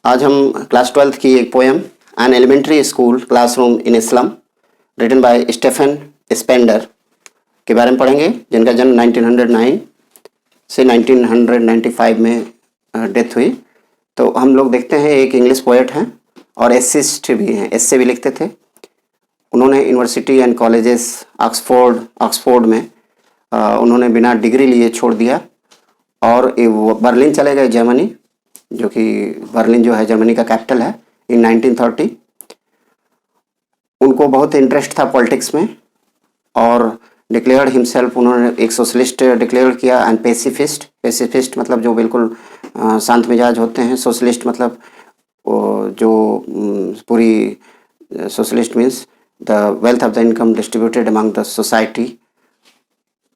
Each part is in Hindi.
आज हम क्लास 12th की एक poem an elementary school classroom in a slum written by Stephen Spender के बारे में पढ़ेंगे, जिनका जन्म 1909 से 1995 में डेथ हुई। तो हम लोग देखते हैं एक इंग्लिश पोएट हैं और एसेइस्ट भी हैं, एस्से भी लिखते थे। उन्होंने यूनिवर्सिटी एंड कॉलेजेस ऑक्सफोर्ड में उन्होंने बिना डिग्री लिए छोड़ दिया और वो बर्लिन चले गए, जर्मनी, जो कि बर्लिन जो है जर्मनी का कैपिटल है, इन 1930। उनको बहुत इंटरेस्ट था पॉलिटिक्स में और डिक्लेयर्ड हिमसेल्फ, उन्होंने एक सोशलिस्ट डिक्लेयर किया एंड पेसिफिस्ट मतलब जो बिल्कुल शांत मिजाज होते हैं। सोशलिस्ट मतलब जो पूरी socialist means the wealth of the income distributed among the society,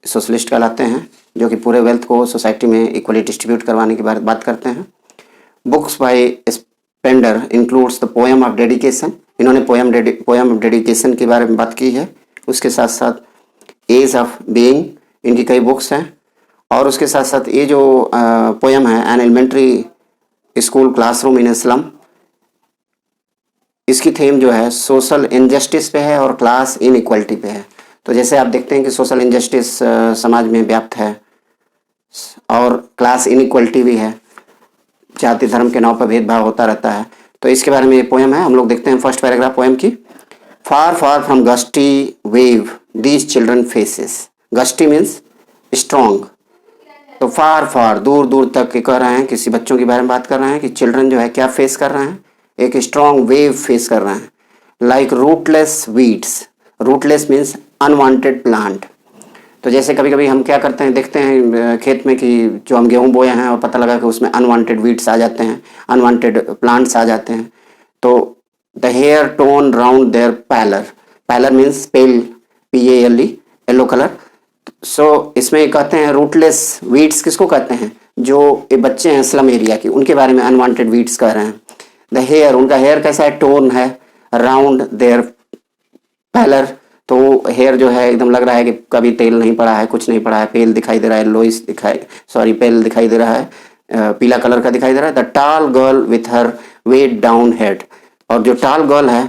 socialist कहलाते हैं, जो कि पूरे वेल्थ को सोसाइटी में इक्वली डिस्ट्रीब्यूट करवाने की बात करते हैं। Books by Spender includes the poem of dedication, इन्होंने पोएम ऑफ डेडिकेशन के बारे में बात की है। उसके साथ साथ एज ऑफ बीइंग, इनकी कई बुक्स हैं। और उसके साथ साथ ये जो पोएम है an elementary school classroom in a slum, इसकी थीम जो है सोशल इनजस्टिस पे है और क्लास इनइक्वालिटी पे है। तो जैसे आप देखते हैं कि सोशल इनजस्टिस समाज में व्याप्त है और क्लास इनइक्वालिटी भी है, जाति धर्म के नाम पर भेदभाव होता रहता है। तो इसके बारे में ये पोएम है। हम लोग देखते हैं फर्स्ट पैराग्राफ पोएम की। Far far from gusty wave these children faces, gusty means strong, तो फार फार दूर दूर तक कह रहे हैं, किसी बच्चों के बारे में बात कर रहे हैं कि चिल्ड्रन जो है क्या फेस कर रहे हैं, एक स्ट्रॉन्ग वेव फेस कर रहे हैं। Like rootless weeds, rootless means unwanted plant. तो जैसे कभी कभी हम क्या करते हैं, देखते हैं खेत में कि जो हम गेहूं बोए हैं और पता लगा कि उसमें अनवांटेड वीड्स आ जाते हैं, अनवांटेड प्लांट्स आ जाते हैं। तो the hair torn round their pallor, pallor means pale, PALE, yellow colour. सो इसमें कहते हैं रूटलेस वीड्स किसको कहते हैं, जो ये बच्चे हैं स्लम एरिया की, उनके बारे में अनवांटेड वीड्स कह रहे हैं। द हेयर, उनका हेयर कैसा है, टोन है, राउंड देयर पैलर, तो हेयर जो है एकदम लग रहा है कि कभी तेल नहीं पड़ा है, कुछ नहीं पड़ा है, पेल दिखाई दे रहा है, पेल दिखाई दे रहा है, पीला कलर का दिखाई दे रहा है। The tall girl with her weighed down head, और जो टाल गर्ल है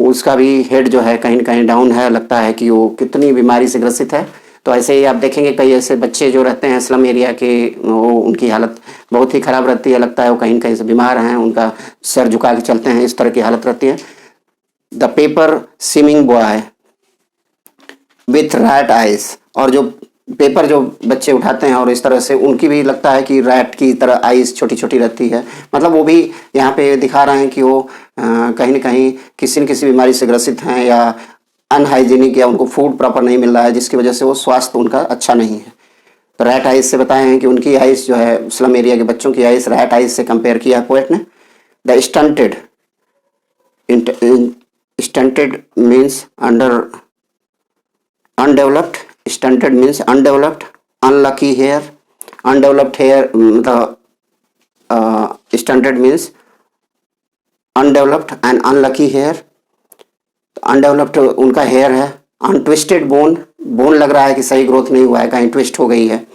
उसका भी हेड जो है कहीं न कहीं डाउन है, लगता है कि वो कितनी बीमारी से ग्रसित है। तो ऐसे ही आप देखेंगे कई ऐसे बच्चे जो रहते हैं स्लम एरिया के, वो उनकी हालत बहुत ही ख़राब रहती है, लगता है वो कहीं न कहीं से बीमार हैं, उनका सर झुका के चलते हैं, इस तरह की हालत रहती है। The paper seeming boy with rat eyes, और जो पेपर जो बच्चे उठाते हैं और इस तरह से उनकी भी लगता है कि रैट की तरह आइज छोटी छोटी रहती है, मतलब वो भी यहाँ पे दिखा रहे हैं कि वो कहीं न कहीं किसी न किसी बीमारी से ग्रसित हैं या अनहाइजीनिक, या उनको फूड प्रॉपर नहीं मिल रहा है जिसकी वजह से वो स्वास्थ्य उनका अच्छा नहीं है। तो रैट आइज से बताए हैं कि उनकी आइज जो है, स्लम एरिया के बच्चों की आइज रैट आइज से कंपेयर किया है पोएट ने। The stunted, stunted means undeveloped, stunted means undeveloped, unlucky hair, undeveloped hair मतलब stunted means undeveloped and unlucky hair. Undeveloped उनका हेयर है। अनट्विस्टेड बोन, बोन लग रहा है कि सही ग्रोथ नहीं हुआ है, कहीं ट्विस्ट हो गई है।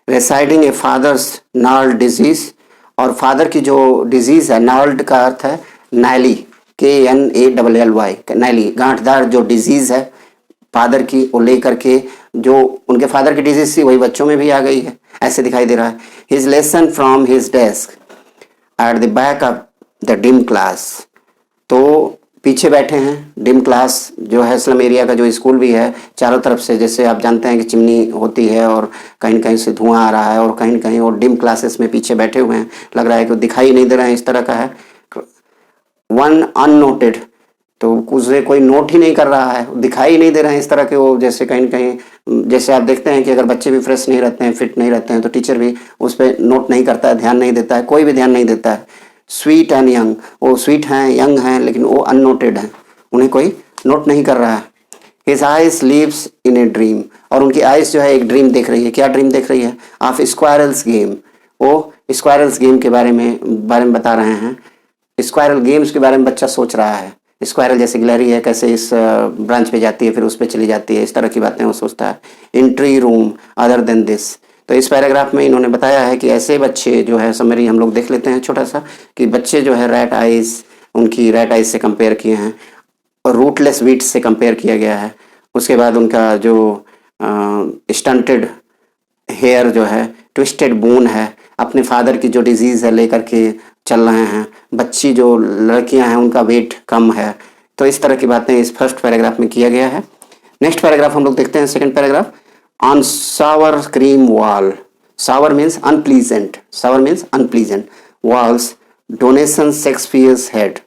रेसाइडिंग ए फादर्स नार्ल्ड डिजीज, और फादर की जो डिजीज है, नार्ल्ड का अर्थ है नैली, KNALLY, नैली, गांठदार जो डिजीज है फादर की, वो लेकर के जो उनके फादर की डिजीज थी वही बच्चों में भी आ गई है, ऐसे दिखाई दे रहा है। His lesson from his desk at the back of the dim class, तो पीछे बैठे हैं, डिम क्लास जो है स्लम एरिया का जो स्कूल भी है, चारों तरफ से जैसे आप जानते हैं कि चिमनी होती है और कहीं कहीं से धुआं आ रहा है, और कहीं कहीं वो डिम क्लासेस में पीछे बैठे हुए हैं, लग रहा है कि दिखाई नहीं दे रहे हैं, इस तरह का है। वन अननोटेड, तो उसे कोई नोट ही नहीं कर रहा है, दिखाई नहीं दे रहे हैं इस तरह के वो, जैसे कहीं कहीं जैसे आप देखते हैं कि अगर बच्चे भी फ्रेश नहीं रहते हैं, फिट नहीं रहते हैं, तो टीचर भी उस पर नोट नहीं करता है, ध्यान नहीं देता है, कोई भी ध्यान नहीं देता है। स्वीट एंड यंग, वो स्वीट हैं, यंग हैं, लेकिन वो अननोटेड हैं, उन्हें कोई नोट नहीं कर रहा है। His eyes lives in a dream, और उनकी आइज जो है एक ड्रीम देख रही है। क्या ड्रीम देख रही है, ऑफ स्क्वायरल्स गेम, वो स्क्वायरल्स गेम के बारे में बता रहे हैं। स्क्वायरल गेम्स के बारे में बच्चा सोच रहा है, स्क्वायरल जैसे गिलहरी है, कैसे इस ब्रांच पे जाती है फिर उस पे चली जाती है, इस तरह की बातें वो सोचता है। In tree room other than this, तो इस पैराग्राफ में इन्होंने बताया है कि ऐसे बच्चे जो है, समरी हम लोग देख लेते हैं छोटा सा, कि बच्चे जो है रैट आइज, उनकी रैट आइज से कंपेयर किए हैं और रूटलेस वीट्स से कंपेयर किया गया है। उसके बाद उनका जो स्टंटेड हेयर जो है, ट्विस्टेड बोन है, अपने फादर की जो डिजीज़ है लेकर के चल रहे हैं। बच्ची जो लड़कियां हैं उनका वेट कम है। तो इस तरह की बातें इस फर्स्ट पैराग्राफ में किया गया है। नेक्स्ट पैराग्राफ हम लोग देखते हैं, second paragraph, on sour cream wall. Sour means unpleasant, sour means unpleasant walls donation Shakespeare's head.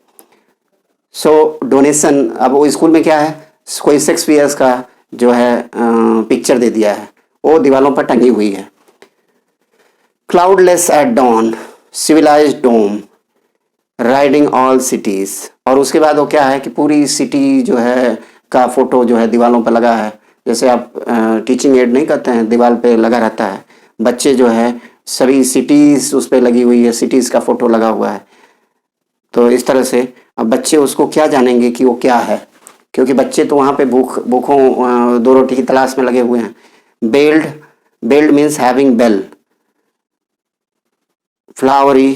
So donation, अब वो स्कूल में क्या है, कोई शेक्सपियर्स का जो है पिक्चर दे दिया है, वो दीवारों पर टंगी हुई है। Cloudless at dawn, civilised dome, riding all cities. और उसके बाद वो क्या है कि पूरी सिटी जो है का फोटो जो है दीवारों पर लगा है। जैसे आप टीचिंग एड नहीं करते हैं, दीवार पे लगा रहता है। बच्चे जो है सभी सिटीज उस पर लगी हुई है, सिटीज का फोटो लगा हुआ है। तो इस तरह से अब बच्चे उसको क्या जानेंगे कि वो क्या है, क्योंकि बच्चे तो वहाँ पे भूखों दो रोटी की तलाश में लगे हुए हैं। Belled, belled means having bell. Flowery,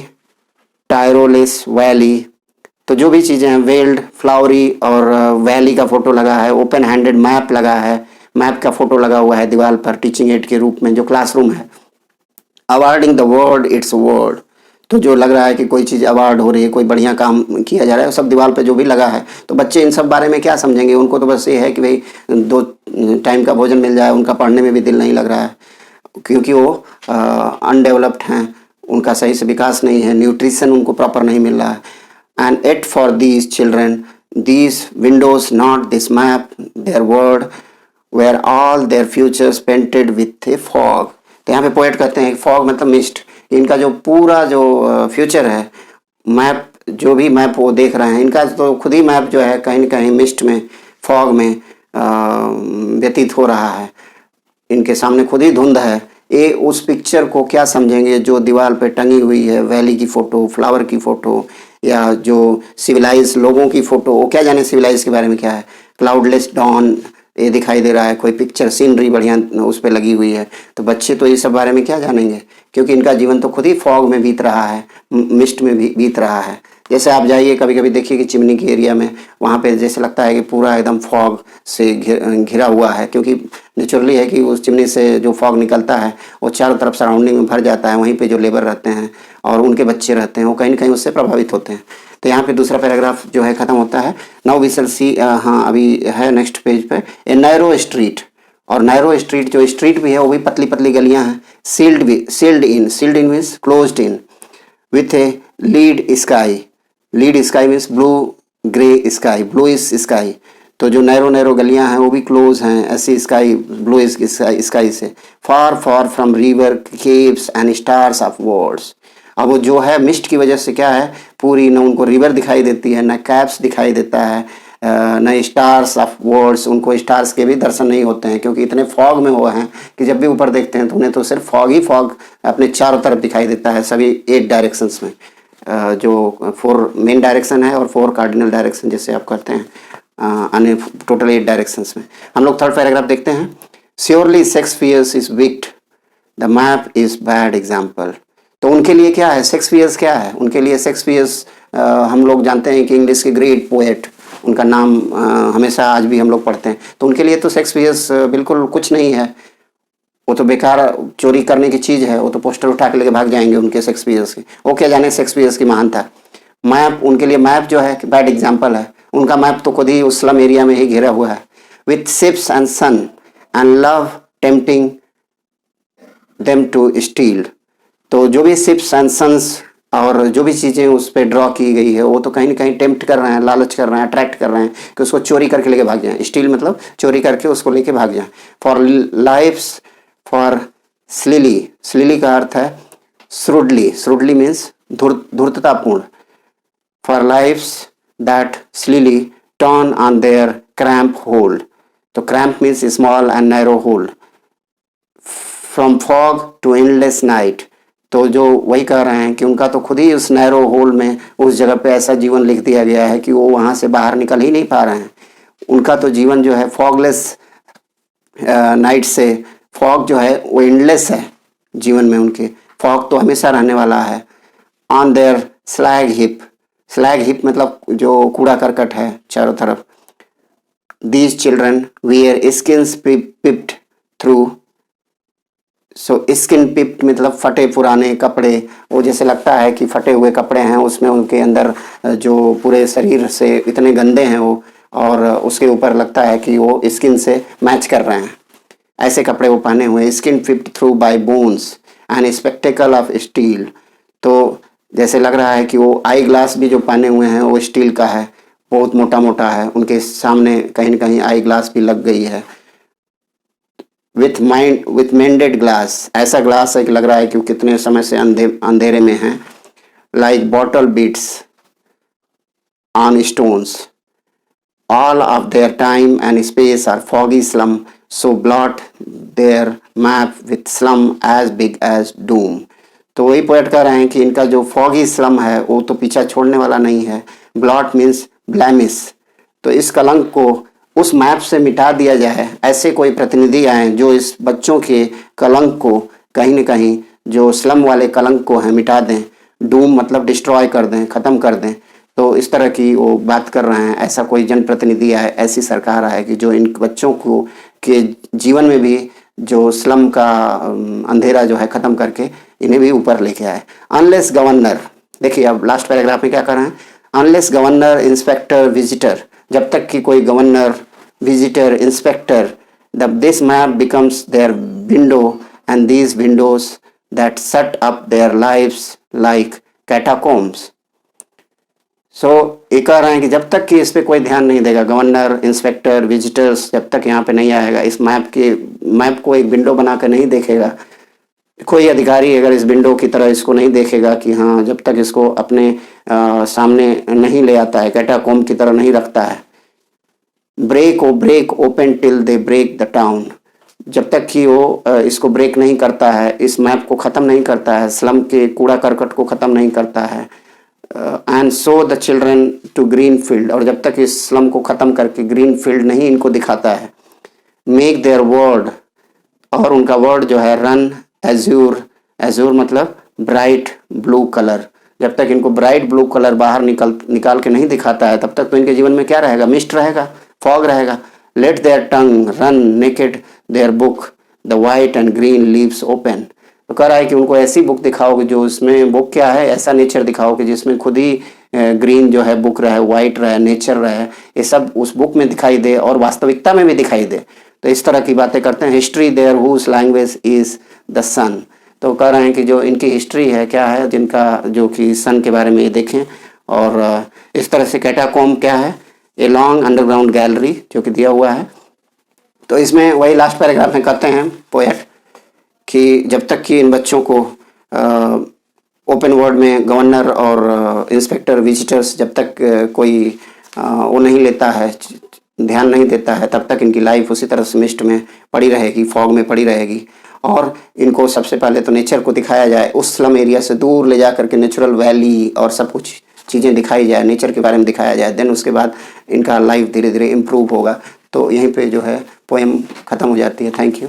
tyrolese, valley. तो जो भी चीज़ें हैं, वेल्ड, फ्लावरी और वैली का फोटो लगा है। ओपन हैंडेड मैप लगा है, मैप का फोटो लगा हुआ है दीवार पर टीचिंग एड के रूप में जो क्लासरूम है। Awarding the word it's word, तो जो लग रहा है कि कोई चीज़ अवार्ड हो रही है, कोई बढ़िया काम किया जा रहा है, सब दीवार पे जो भी लगा है। तो बच्चे इन सब बारे में क्या समझेंगे, उनको तो बस ये है कि भाई 2 टाइम का भोजन मिल जाए। उनका पढ़ने में भी दिल नहीं लग रहा है, क्योंकि वो अनडेवलप्ड हैं, उनका सही से विकास नहीं है, न्यूट्रिशन उनको प्रॉपर नहीं मिल रहा है। And at for these children these windows not this map there word where all their futures painted with a fog. तो यहाँ पे पोएट कहते हैं फॉग मतलब मिस्ट। इनका जो पूरा जो फ्यूचर है, मैप, जो भी मैप वो देख रहे हैं, इनका तो खुद ही मैप जो है कहीं न कहीं मिस्ट में, फॉग में व्यतीत हो रहा है। इनके सामने खुद ही धुंध है। ये उस पिक्चर को क्या समझेंगे जो दीवार पे टंगी हुई है, वैली की फ़ोटो, फ्लावर की फ़ोटो, या जो सिविलाइज लोगों की फ़ोटो। वो क्या जाने सिविलाइज के बारे में क्या है। क्लाउडलेस डॉन ये दिखाई दे रहा है, कोई पिक्चर सीनरी बढ़िया उस पर लगी हुई है। तो बच्चे तो ये सब बारे में क्या जानेंगे, क्योंकि इनका जीवन तो खुद ही फॉग में बीत रहा है, मिस्ट में भी बीत रहा है। जैसे आप जाइए कभी कभी देखिए कि चिमनी के एरिया में, वहाँ पे जैसे लगता है कि पूरा एकदम फॉग से घिरा हुआ है, क्योंकि नेचुरली है कि उस चिमनी से जो फॉग निकलता है वो चारों तरफ सराउंडिंग में भर जाता है। वहीं पे जो लेबर रहते हैं और उनके बच्चे रहते हैं वो कहीं ना कहीं उससे प्रभावित होते हैं। तो यहाँ पे दूसरा पैराग्राफ जो है ख़त्म होता है। नाउ वी शैल सी, हाँ अभी है नेक्स्ट पेज पे, ए नैरो स्ट्रीट। और नैरो स्ट्रीट, जो स्ट्रीट भी है वो भी पतली पतली गलियाँ हैं। सील्ड भी, sealed in means closed in, with a lead sky. Lead sky means blue grey sky, blue is sky. तो जो नैरो गलियां हैं वो भी क्लोज हैं ऐसी स्काई, ब्लू स्काई से। Far far from river, caves and stars of worlds. अब वो जो है मिस्ट की वजह से क्या है, पूरी न उनको रिवर दिखाई देती है, न कैप्स दिखाई देता है, न स्टार्स ऑफ वर्ल्ड्स, उनको स्टार्स के भी दर्शन नहीं होते हैं, क्योंकि इतने फॉग में हुए हैं कि जब भी ऊपर देखते हैं तो उन्हें तो सिर्फ फॉग ही फॉग अपने चारों तरफ दिखाई देता है, सभी 8 डायरेक्शंस में। जो 4 मेन डायरेक्शन है और 4 कार्डिनल डायरेक्शन जैसे आप करते हैं, अन्य टोटल 8 डायरेक्शंस में। हम लोग थर्ड पैराग्राफ देखते हैं। Surely Shakespeare's is wicked, the map is bad example. तो उनके लिए क्या है, शेक्सपियर्स क्या है उनके लिए। शेक्सपियर्स हम लोग जानते हैं कि इंग्लिश के ग्रेट पोएट, उनका नाम हमेशा आज भी हम लोग पढ़ते हैं। तो उनके लिए तो शेक्सपियर्स बिल्कुल कुछ नहीं है, वो तो बेकार चोरी करने की चीज़ है। वो तो पोस्टर उठा के लेके भाग जाएंगे उनके शेक्सपियर्स के। वो क्या जाने शेक्सपियर्स की महानता। मैप, उनके लिए मैप जो है बैड एग्जाम्पल है। उनका मैप तो खुद ही उस स्लम एरिया में ही घिरा हुआ है। With ships and sun and love tempting them to steal. तो जो भी शिप्स एंड सन्स और जो भी चीज़ें उस पर ड्रॉ की गई है वो तो कहीं ना कहीं टेम्प्ट कर रहे हैं, लालच कर रहे हैं, अट्रैक्ट कर रहे हैं कि उसको चोरी करके लेके भाग जाएं। स्टील मतलब चोरी करके उसको लेके भाग जाएं। For lives, for slyly, slyly का अर्थ है श्रूडली, श्रूडली मीन्स धूर्ततापूर्ण। For lives that slyly turn on their cramp hold. तो cramp means small and narrow hold. From fog to endless night. तो जो वही कह रहे हैं कि उनका तो खुद ही उस नैरो होल में, उस जगह पे ऐसा जीवन लिख दिया गया है कि वो वहाँ से बाहर निकल ही नहीं पा रहे हैं। उनका तो जीवन जो है फॉगलेस नाइट से, फॉग जो है वो एंडलेस है, जीवन में उनके फॉग तो हमेशा रहने वाला है। ऑन देयर स्लैग हिप मतलब जो कूड़ा करकट है चारों तरफ। These children wear skins peeped through. So skin peeped मतलब फटे पुराने कपड़े, वो जैसे लगता है कि फटे हुए कपड़े हैं, उसमें उनके अंदर जो पूरे शरीर से इतने गंदे हैं वो, और उसके ऊपर लगता है कि वो स्किन से मैच कर रहे हैं, ऐसे कपड़े वो पहने हुए। Skin peeped through by bones and spectacle of steel. तो जैसे लग रहा है कि वो आई ग्लास भी जो पहने हुए हैं वो स्टील का है, बहुत मोटा मोटा है, उनके सामने कहीं न कहीं आई ग्लास भी लग गई है। विथ मेंडेड ग्लास, ऐसा ग्लास है कि लग रहा है कि वो कितने समय से अंधेरे में है। Like bottle beats on stones, all of their time and space are foggy slum, so blot their map with slum as big as doom। तो वही पोएट कह रहे हैं कि इनका जो फॉगी स्लम है वो तो पीछा छोड़ने वाला नहीं है। ब्लॉट मीन्स ब्लैमिस, तो इस कलंक को उस मैप से मिटा दिया जाए। ऐसे कोई प्रतिनिधि आए जो इस बच्चों के कलंक को कहीं न कहीं, जो स्लम वाले कलंक को है, मिटा दें। डूम मतलब डिस्ट्रॉय कर दें, ख़त्म कर दें। तो इस तरह की वो बात कर रहे हैं। ऐसा कोई जनप्रतिनिधि आए, ऐसी सरकार आए कि जो इन बच्चों को के जीवन में भी जो स्लम का अंधेरा जो है ख़त्म करके इन्हें भी ऊपर लेके आए। अनलेस गवर्नर, देखिए अब लास्ट पैराग्राफ में क्या कर रहे हैं। अनलेस गवर्नर इंस्पेक्टर विजिटर, जब तक कि कोई governor visitor inspector, this map becomes their window and these windows that set up their lives like catacombs. ये कह रहे हैं कि जब तक कि इस पे कोई ध्यान नहीं देगा, गवर्नर इंस्पेक्टर विजिटर्स जब तक यहाँ पे नहीं आएगा, इस मैप को एक विंडो बनाकर नहीं देखेगा, कोई अधिकारी अगर इस विंडो की तरह इसको नहीं देखेगा कि हाँ, जब तक इसको अपने सामने नहीं ले आता है, कैटाकोम्ब की तरह नहीं रखता है। Break open till they break the town, जब तक कि वो इसको ब्रेक नहीं करता है, इस मैप को ख़त्म नहीं करता है, स्लम के कूड़ा करकट को ख़त्म नहीं करता है। And sow the children to green field, और जब तक इस स्लम को ख़त्म करके ग्रीन फील्ड नहीं इनको दिखाता है। मेक देयर वर्ड, और उनका वर्ड जो है रन एज्यूर मतलब ब्राइट ब्लू कलर, जब तक इनको ब्राइट ब्लू कलर बाहर निकाल के नहीं दिखाता है, तब तक तो इनके जीवन में क्या रहेगा, मिस्ट रहेगा, फॉग रहेगा। Let their tongue run naked their book the white and green leaves open, तो कह रहा है कि उनको ऐसी बुक दिखाओगे जो उसमें बुक क्या है, ऐसा नेचर दिखाओगे जिसमें खुद ही ग्रीन जो है बुक रहे, वाइट रहे, नेचर रहे, ये सब उस बुक में दिखाई दे और वास्तविकता में भी दिखाई दे। तो इस तरह की बातें करते हैं। History their whose language is the sun, तो कह रहे हैं कि जो इनकी हिस्ट्री है क्या है, जिनका जो कि सन के बारे में ये देखें। और इस तरह से कैटाकोम्ब क्या है, ए लॉन्ग अंडरग्राउंड गैलरी जो कि दिया हुआ है। तो इसमें वही लास्ट पैराग्राफ में कहते हैं पोएट कि जब तक कि इन बच्चों को ओपन वर्ल्ड में गवर्नर और इंस्पेक्टर विजिटर्स जब तक कोई वो नहीं लेता है, ध्यान नहीं देता है, तब तक इनकी लाइफ उसी तरह से मिस्ट में पड़ी रहेगी, फॉग में पड़ी रहेगी। और इनको सबसे पहले तो नेचर को दिखाया जाए, उस स्लम एरिया से दूर ले जा करके नेचुरल वैली और सब कुछ चीज़ें दिखाई जाए, नेचर के बारे में दिखाया जाए। देन उसके बाद इनका लाइफ धीरे धीरे इम्प्रूव होगा। तो यहीं पे जो है पोएम ख़त्म हो जाती है। Thank you.